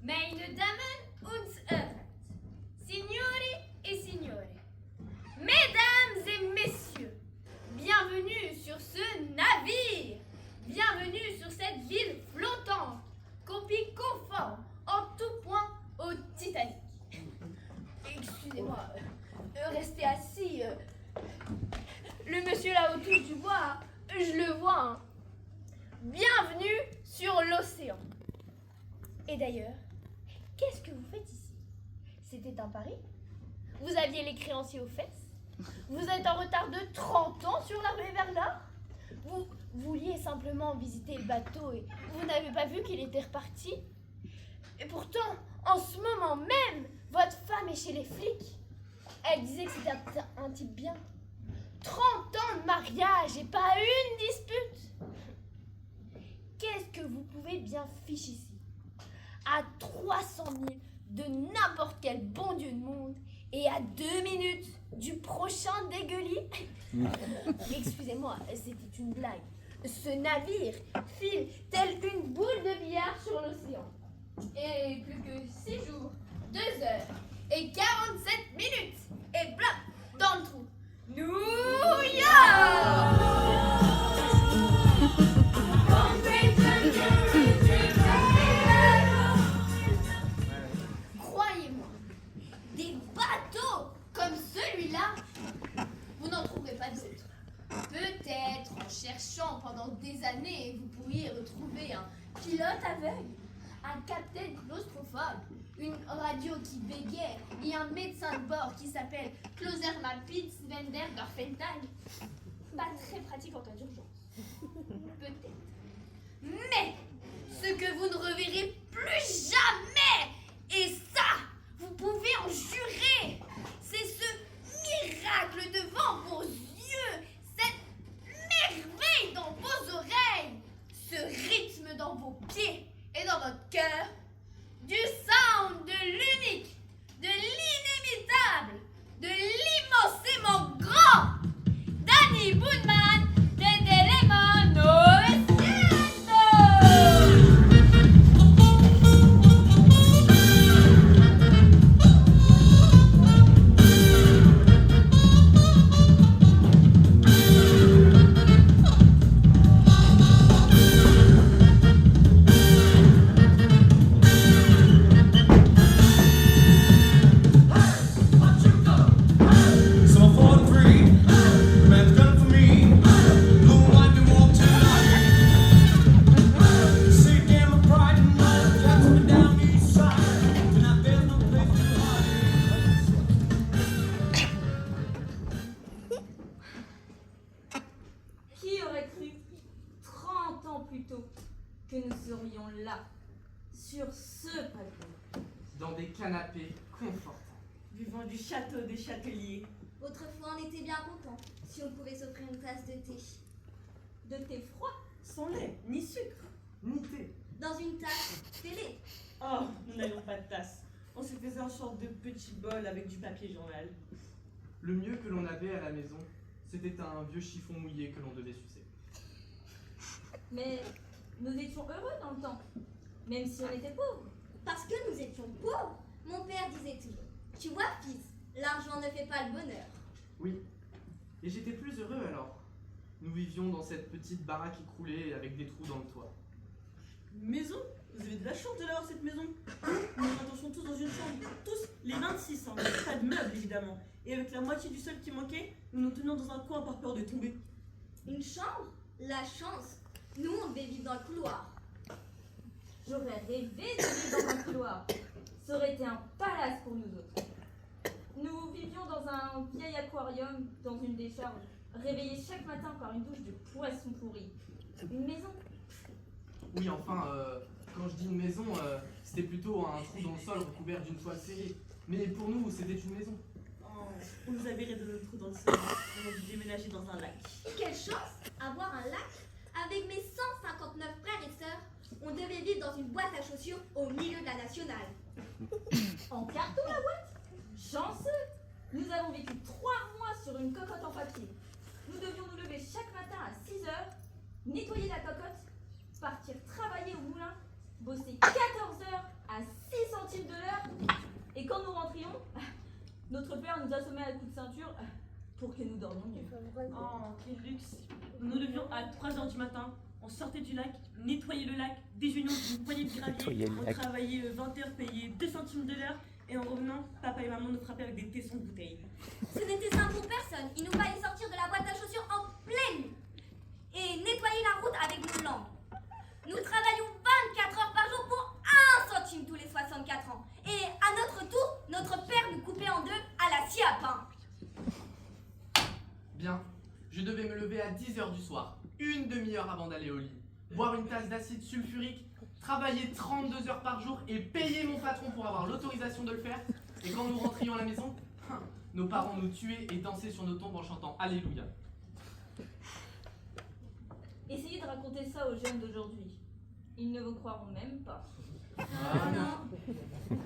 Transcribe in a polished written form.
Meine Damen und Herren, Signori et Signore, Mesdames et Messieurs, bienvenue sur ce navire, bienvenue sur cette ville flottante, copie conforme en tout point au Titanic. Excusez-moi, restez assis. Le monsieur là autour du bois, je le vois. Hein. Bienvenue sur l'océan. Et d'ailleurs, qu'est-ce que vous faites ici? C'était un pari? Vous aviez les créanciers aux fesses? Vous êtes en retard de 30 ans sur l'armée vers l'or? Vous vouliez simplement visiter le bateau et vous n'avez pas vu qu'il était reparti? Et pourtant, en ce moment même, votre femme est chez les flics. Elle disait que c'était un type bien. 30 ans de mariage et pas une dispute. Qu'est-ce que vous pouvez bien ficher ici? À 300 000 de n'importe quel bon Dieu de monde et à 2 minutes du prochain dégueulis. Excusez-moi, c'était une blague. Ce navire file tel une boule de billard sur l'océan. Et plus que 6 jours, 2 heures et 47 minutes. Et blop, dans le trou. New York! Croyez-moi, des bateaux comme celui-là, vous n'en trouverez pas d'autres. Peut-être en cherchant pendant des années, vous pourriez retrouver un pilote aveugle, un capitaine claustrophobe, une radio qui bégait et un médecin de bord qui s'appelle Closer-Mapitz Wender Dorfenthal. Pas très pratique en cas d'urgence. Peut-être. Mais ce que vous ne reverrez plus jamais, et ça, vous pouvez en jurer, c'est ce miracle devant vos yeux, cette merveille dans vos oreilles, ce rythme dans vos pieds et dans votre cœur, du sound, de l'unique, de l'inimitable, de l'immensément grand Danny Boonman de Delemon que nous serions là, sur ce pavillon, dans des canapés confortables, buvant du château des Châteliers. Autrefois, on était bien contents si on pouvait s'offrir une tasse de thé. de thé froid, Sans lait, ni sucre. ni thé. Dans une tasse télé. Oh, nous n'avions pas de tasse. On se faisait un sorte de petit bol avec du papier journal. Le mieux que l'on avait à la maison, c'était un vieux chiffon mouillé que l'on devait sucer. mais nous étions heureux dans le temps, même si on était pauvres. Parce que nous étions pauvres, mon père disait toujours. Tu vois, fils, l'argent ne fait pas le bonheur. Oui, et j'étais plus heureux alors. Nous vivions dans cette petite baraque écroulée avec des trous dans le toit. Une maison? Vous avez de la chance de l'avoir cette maison. Nous étions tous dans une chambre, tous les 26 ans. Pas de meubles évidemment. Et avec la moitié du sol qui manquait, nous nous tenions dans un coin par peur de tomber. Une chambre? La chance. Nous, on devait vivre dans le couloir. J'aurais rêvé de vivre dans un couloir. Ça aurait été un palace pour nous autres. Nous vivions dans un vieil aquarium, dans une décharge, réveillés chaque matin par une douche de poissons pourris. Une maison. Oui, enfin, quand je dis une maison, c'était plutôt un trou dans le sol recouvert d'une toile serrée. Mais pour nous, c'était une maison. Oh, on nous avait de notre trou dans le sol. On a dû déménager dans un lac. Et quelle chance avoir un lac. Avec mes 159 frères et sœurs, on devait vivre dans une boîte à chaussures au milieu de la nationale. En carton la boîte? Chanceux! Nous avons vécu 3 mois sur une cocotte en papier. Nous devions nous lever chaque matin à 6 heures, nettoyer la cocotte, partir travailler au moulin, bosser 14 heures à 6 nous assommer à coups de ceinture pour que nous dormions mieux. Oh, quel luxe. Nous nous levions à 3h du matin, on sortait du lac, nettoyait le lac, déjeunions d'une poignée de Nettoyer gravier, le on lac. travaillait 20 heures, payé 2 centimes de l'heure, et en revenant, papa et maman nous frappaient avec des tessons de bouteilles. Ce n'était simple pour personne. Il nous fallait sortir de la boîte à chaussures en pleine nuit et nettoyer la route avec nos lampes. Nous travaillions 24 heures par jour pour 1 centime tous les 64 ans. Et à notre tour, notre père nous coupait en deux à la scie à pain. Bien, je devais me lever à 10h du soir, une demi-heure avant d'aller au lit, boire une tasse d'acide sulfurique, travailler 32 heures par jour et payer mon patron pour avoir l'autorisation de le faire. Et quand nous rentrions à la maison, nos parents nous tuaient et dansaient sur nos tombes en chantant Alléluia. Essayez de raconter ça aux jeunes d'aujourd'hui. Ils ne vous croiront même pas. Ah non.